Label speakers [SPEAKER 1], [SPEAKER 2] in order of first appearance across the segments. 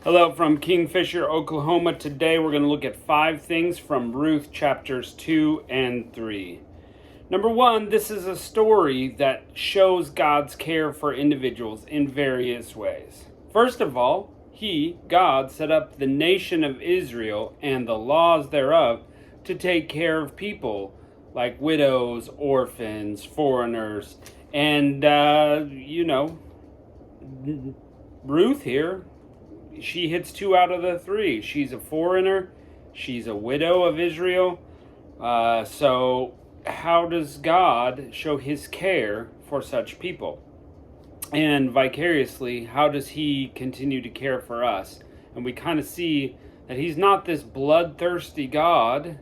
[SPEAKER 1] Hello from Kingfisher, Oklahoma. Today we're going to look at 5 things from Ruth chapters 2 and 3. Number 1, this is a story that shows God's care for individuals in various ways. First of all, God, set up the nation of Israel and the laws thereof to take care of people like widows, orphans, foreigners, and, Ruth here, she hits 2 out of the 3. She's a foreigner. She's a widow of Israel. So how does God show his care for such people? And vicariously, how does he continue to care for us? And we kind of see that he's not this bloodthirsty God,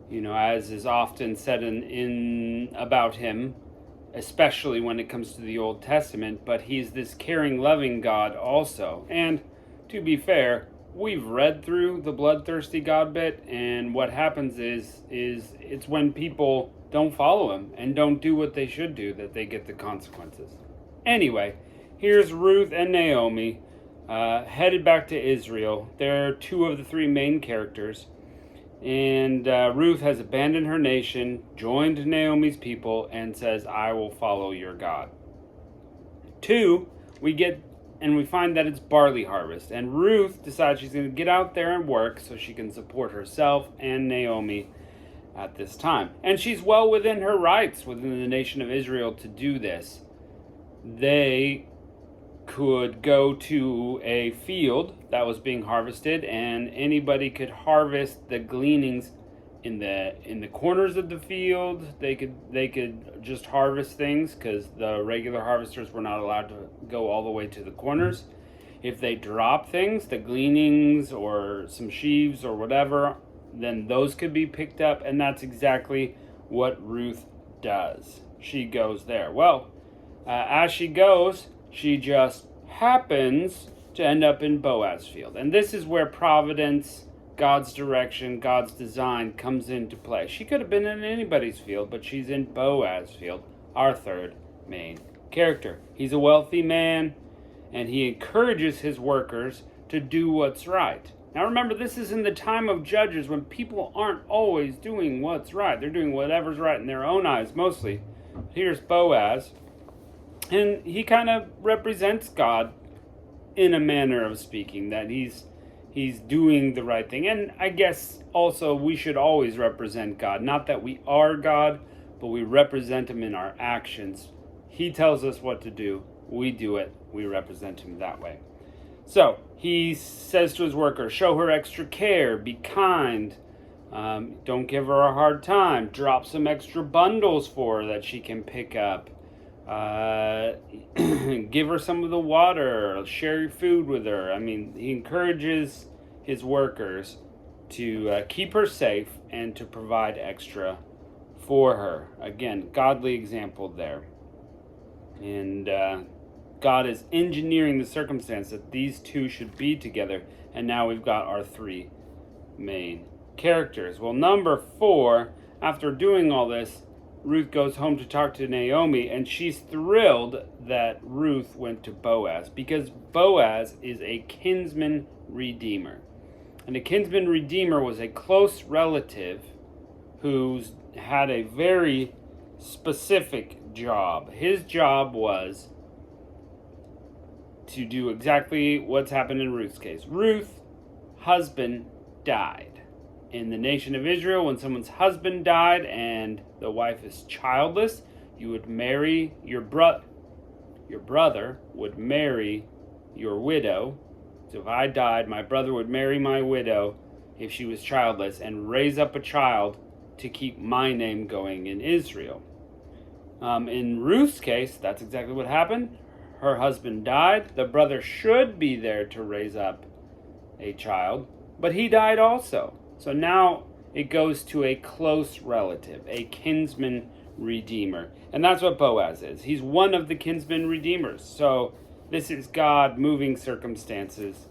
[SPEAKER 1] as is often said in about him, especially when it comes to the Old Testament, but he's this caring, loving God also. And to be fair, we've read through the bloodthirsty God bit, and what happens is it's when people don't follow him and don't do what they should do that they get the consequences. Anyway, here's Ruth and Naomi headed back to Israel. They're 2 of the 3 main characters. And Ruth has abandoned her nation, joined Naomi's people, and says, I will follow your God. 2, we find that it's barley harvest. And Ruth decides she's going to get out there and work so she can support herself and Naomi at this time. And she's well within her rights within the nation of Israel to do this. They could go to a field that was being harvested, and anybody could harvest the gleanings in the corners of the field. They could just harvest things because the regular harvesters were not allowed to go all the way to the corners. If they drop things, the gleanings or some sheaves or whatever, then those could be picked up, and that's exactly what Ruth does. She goes there. Well, as she goes, she just happens to end up in Boaz's field. And this is where providence, God's direction, God's design comes into play. She could have been in anybody's field, but she's in Boaz's field, our 3rd main character. He's a wealthy man, and he encourages his workers to do what's right. Now remember, this is in the time of Judges when people aren't always doing what's right. They're doing whatever's right in their own eyes, mostly. Here's Boaz, and he kind of represents God in a manner of speaking, that he's doing the right thing. And I guess also we should always represent God. Not that we are God, but we represent him in our actions. He tells us what to do. We do it. We represent him that way. So he says to his workers, show her extra care, be kind, don't give her a hard time, drop some extra bundles for her that she can pick up. Give her some of the water, share your food with her. I mean, he encourages his workers to keep her safe and to provide extra for her. Again, godly example there. And God is engineering the circumstance that these 2 should be together. And now we've got our 3 main characters. Well, number 4, after doing all this, Ruth goes home to talk to Naomi, and she's thrilled that Ruth went to Boaz, because Boaz is a kinsman redeemer. And a kinsman redeemer was a close relative who had a very specific job. His job was to do exactly what's happened in Ruth's case. Ruth's husband died. In the nation of Israel, when someone's husband died and the wife is childless, you would marry your brother would marry your widow. So if I died, my brother would marry my widow if she was childless and raise up a child to keep my name going in Israel. In Ruth's case, that's exactly what happened. Her husband died. The brother should be there to raise up a child, but he died also. So now it goes to a close relative, a kinsman redeemer. And that's what Boaz is. He's one of the kinsman redeemers. So this is God moving circumstances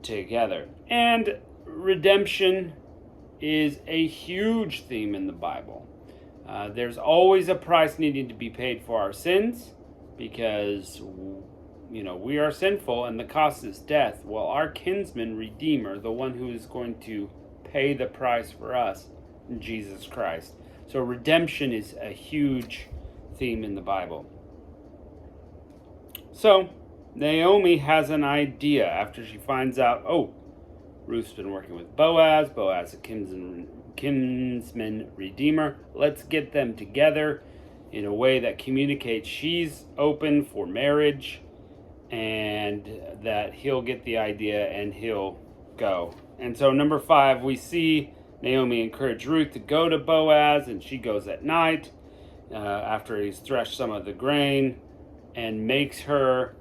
[SPEAKER 1] together. And redemption is a huge theme in the Bible. There's always a price needing to be paid for our sins, because we are sinful and the cost is death. Well, our kinsman redeemer, the one who is going to pay the price for us, Jesus Christ. So redemption is a huge theme in the Bible. So Naomi has an idea after she finds out, Ruth's been working with Boaz. Boaz, a kinsman redeemer. Let's get them together in a way that communicates she's open for marriage and that he'll get the idea and he'll go. And so number 5, we see Naomi encourage Ruth to go to Boaz, and she goes at night after he's threshed some of the grain and makes her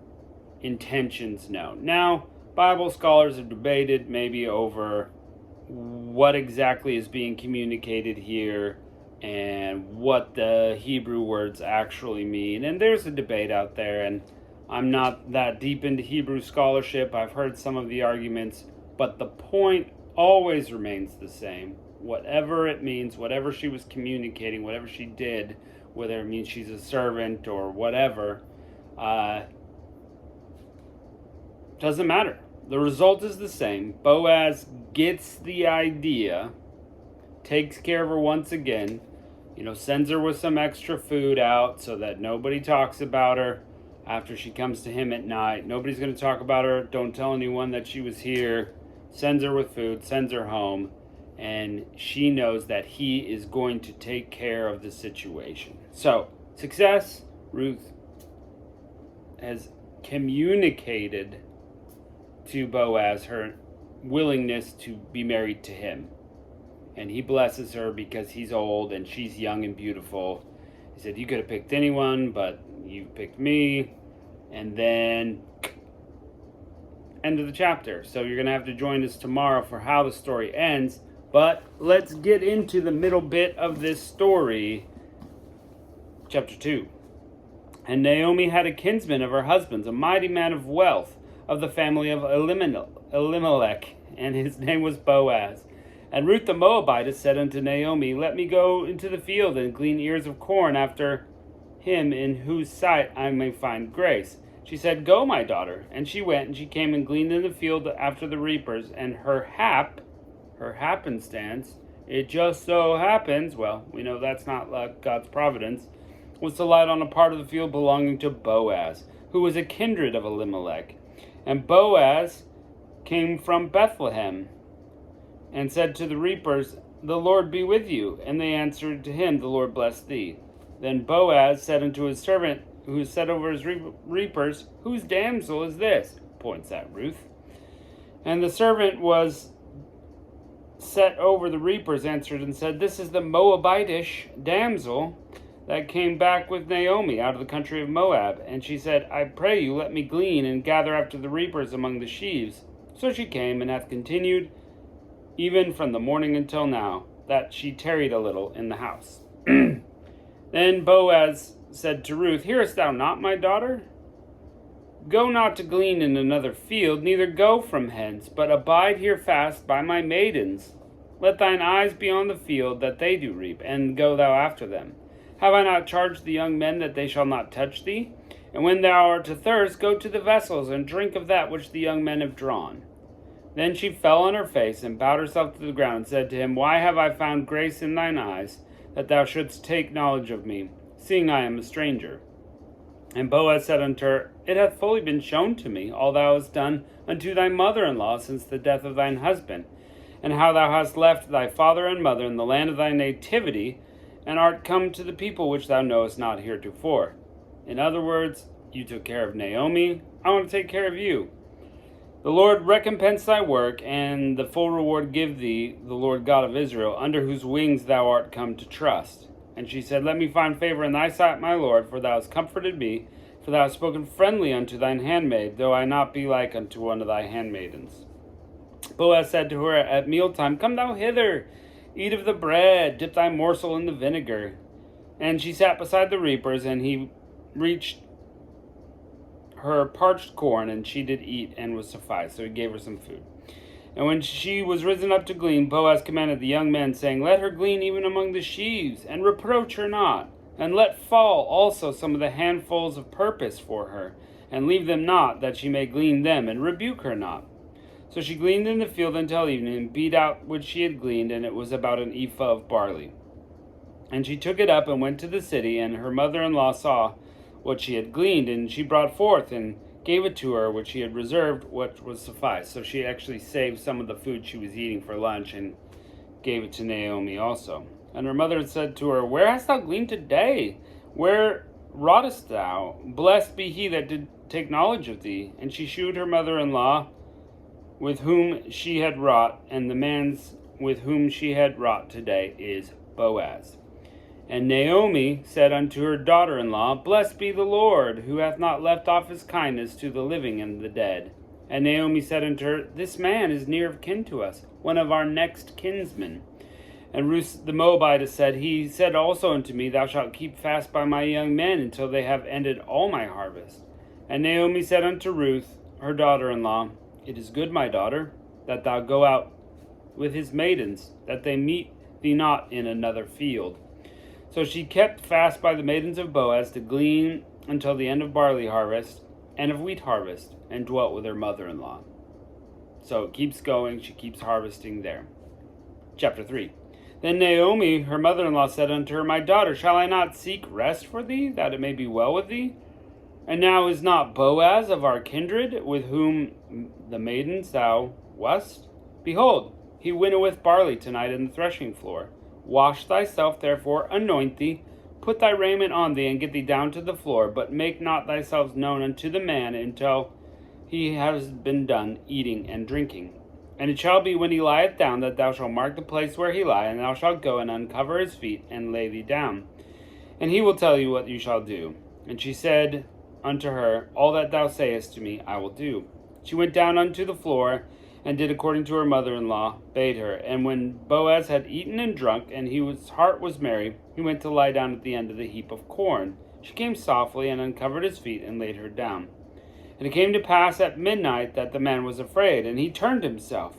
[SPEAKER 1] intentions known. Now, Bible scholars have debated maybe over what exactly is being communicated here and what the Hebrew words actually mean. And there's a debate out there, and I'm not that deep into Hebrew scholarship. I've heard some of the arguments, but the point always remains the same. Whatever it means, whatever she was communicating, whatever she did, whether it means she's a servant or whatever, doesn't matter. The result is the same. Boaz gets the idea, takes care of her once again, sends her with some extra food out so that nobody talks about her after she comes to him at night. Nobody's going to talk about her. Don't tell anyone that she was here. Sends her with food, sends her home, and she knows that he is going to take care of the situation. So, success. Ruth has communicated to Boaz her willingness to be married to him. And he blesses her because he's old and she's young and beautiful. He said, you could have picked anyone, but you picked me. And then, end of the chapter. So you're going to have to join us tomorrow for how the story ends. But let's get into the middle bit of this story. Chapter 2. And Naomi had a kinsman of her husband's, a mighty man of wealth, of the family of Elimelech, and his name was Boaz. And Ruth the Moabitess said unto Naomi, let me go into the field and glean ears of corn after him in whose sight I may find grace. She said, go, my daughter. And she went, and she came and gleaned in the field after the reapers. And her happenstance, it just so happens, well, we know that's not like God's providence, was to light on a part of the field belonging to Boaz, who was a kindred of Elimelech. And Boaz came from Bethlehem, and said to the reapers, the Lord be with you. And they answered to him, the Lord bless thee. Then Boaz said unto his servant, who set over his reapers, whose damsel is this? Points at Ruth. And the servant was set over the reapers answered and said, this is the Moabitish damsel that came back with Naomi out of the country of Moab. And she said, I pray you, let me glean and gather after the reapers among the sheaves. So she came, and hath continued even from the morning until now, that she tarried a little in the house. Then Boaz said to Ruth, hearest thou not, my daughter? Go not to glean in another field, neither go from hence, but abide here fast by my maidens. Let thine eyes be on the field that they do reap, and go thou after them. Have I not charged the young men that they shall not touch thee? And when thou art athirst, go to the vessels, and drink of that which the young men have drawn. Then she fell on her face, and bowed herself to the ground, and said to him, why have I found grace in thine eyes, that thou shouldst take knowledge of me, seeing I am a stranger? And Boaz said unto her, it hath fully been shown to me all thou hast done unto thy mother-in-law since the death of thine husband, and how thou hast left thy father and mother in the land of thy nativity, and art come to the people which thou knowest not heretofore. In other words, you took care of Naomi, I want to take care of you. The Lord recompense thy work, and the full reward give thee, the Lord God of Israel, under whose wings thou art come to trust. And she said, let me find favor in thy sight, my Lord, for thou hast comforted me, for thou hast spoken friendly unto thine handmaid, though I not be like unto one of thy handmaidens. Boaz said to her at mealtime, come thou hither, eat of the bread, dip thy morsel in the vinegar. And she sat beside the reapers, and he reached her parched corn, and she did eat, and was sufficed. So he gave her some food. And when she was risen up to glean, Boaz commanded the young men, saying, let her glean even among the sheaves, and reproach her not, and let fall also some of the handfuls of purpose for her. and leave them not, that she may glean them, and rebuke her not. So she gleaned in the field until evening, and beat out which she had gleaned, and it was about an ephah of barley. And she took it up and went to the city, and her mother-in-law saw what she had gleaned, and she brought forth and gave it to her, which she had reserved, what was suffice. So she actually saved some of the food she was eating for lunch and gave it to Naomi also. And her mother said to her, Where hast thou gleaned today? Where wroughtest thou? Blessed be he that did take knowledge of thee. And she shewed her mother-in-law with whom she had wrought, and the man's with whom she had wrought today is Boaz. And Naomi said unto her daughter-in-law, Blessed be the Lord, who hath not left off his kindness to the living and the dead. And Naomi said unto her, This man is near of kin to us, one of our next kinsmen. And Ruth the Moabitess said, He said also unto me, Thou shalt keep fast by my young men until they have ended all my harvest. And Naomi said unto Ruth, her daughter-in-law, It is good, my daughter, that thou go out with his maidens, that they meet thee not in another field. So she kept fast by the maidens of Boaz to glean until the end of barley harvest and of wheat harvest, and dwelt with her mother-in-law. So it keeps going, she keeps harvesting there. Chapter 3. Then Naomi, her mother-in-law, said unto her, My daughter, shall I not seek rest for thee, that it may be well with thee? And now is not Boaz of our kindred, with whom the maidens thou wast? Behold, he winnoweth barley tonight in the threshing floor. Wash thyself, therefore, anoint thee, put thy raiment on thee, and get thee down to the floor, but make not thyself known unto the man until he has been done eating and drinking. And it shall be when he lieth down, that thou shalt mark the place where he lieth, and thou shalt go and uncover his feet, and lay thee down. And he will tell you what you shall do. And she said unto her, All that thou sayest to me I will do. She went down unto the floor, and did according to her mother-in-law bade her. And when Boaz had eaten and drunk, and his heart was merry, he went to lie down at the end of the heap of corn. She came softly, and uncovered his feet, and laid her down. And it came to pass at midnight that the man was afraid, and he turned himself.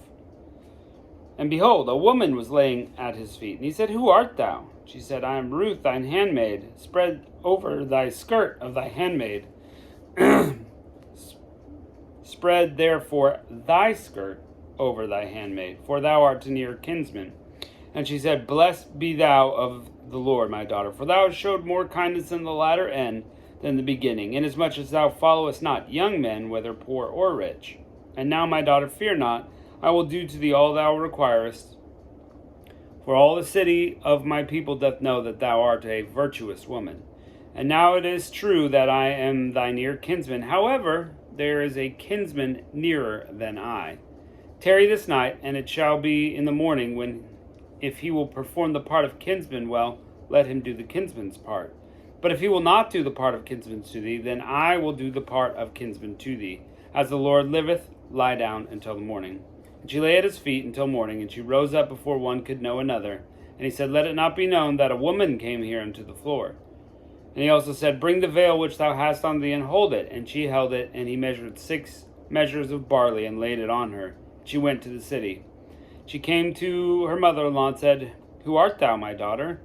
[SPEAKER 1] And behold, a woman was laying at his feet. And he said, Who art thou? She said, I am Ruth, thine handmaid. Spread over thy skirt of thy handmaid. Spread therefore thy skirt over thy handmaid, for thou art a near kinsman. And she said, Blessed be thou of the Lord, my daughter, for thou hast showed more kindness in the latter end than the beginning, inasmuch as thou followest not young men, whether poor or rich. And now, my daughter, fear not, I will do to thee all thou requirest. For all the city of my people doth know that thou art a virtuous woman. And now it is true that I am thy near kinsman. However, there is a kinsman nearer than I. Tarry this night, and it shall be in the morning, when, if he will perform the part of kinsman well, let him do the kinsman's part. But if he will not do the part of kinsman to thee, then I will do the part of kinsman to thee. As the Lord liveth, lie down until the morning. And she lay at his feet until morning, and she rose up before one could know another. And he said, Let it not be known that a woman came here unto the floor. And he also said, Bring the veil which thou hast on thee, and hold it. And she held it, and he measured 6 measures of barley, and laid it on her. She went to the city. She came to her mother-in-law, and said, Who art thou, my daughter?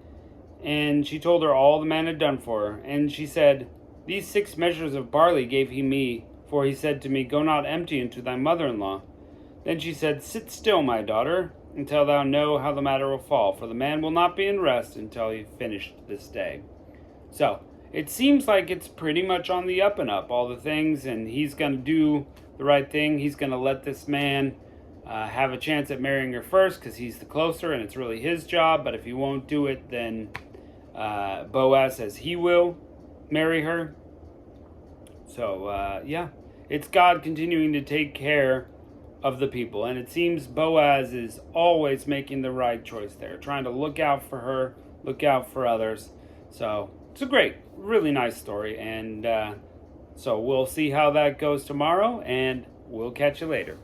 [SPEAKER 1] And she told her all the man had done for her. And she said, These 6 measures of barley gave he me, for he said to me, Go not empty unto thy mother-in-law. Then she said, Sit still, my daughter, until thou know how the matter will fall, for the man will not be in rest until he finished this day. So, it seems like it's pretty much on the up and up, all the things, and he's going to do the right thing. He's going to let this man have a chance at marrying her first, because he's the closer, and it's really his job. But if he won't do it, then Boaz says he will marry her. So, yeah, it's God continuing to take care of the people. And it seems Boaz is always making the right choice there, trying to look out for her, look out for others. So it's a great, really nice story. And so we'll see how that goes tomorrow, and we'll catch you later.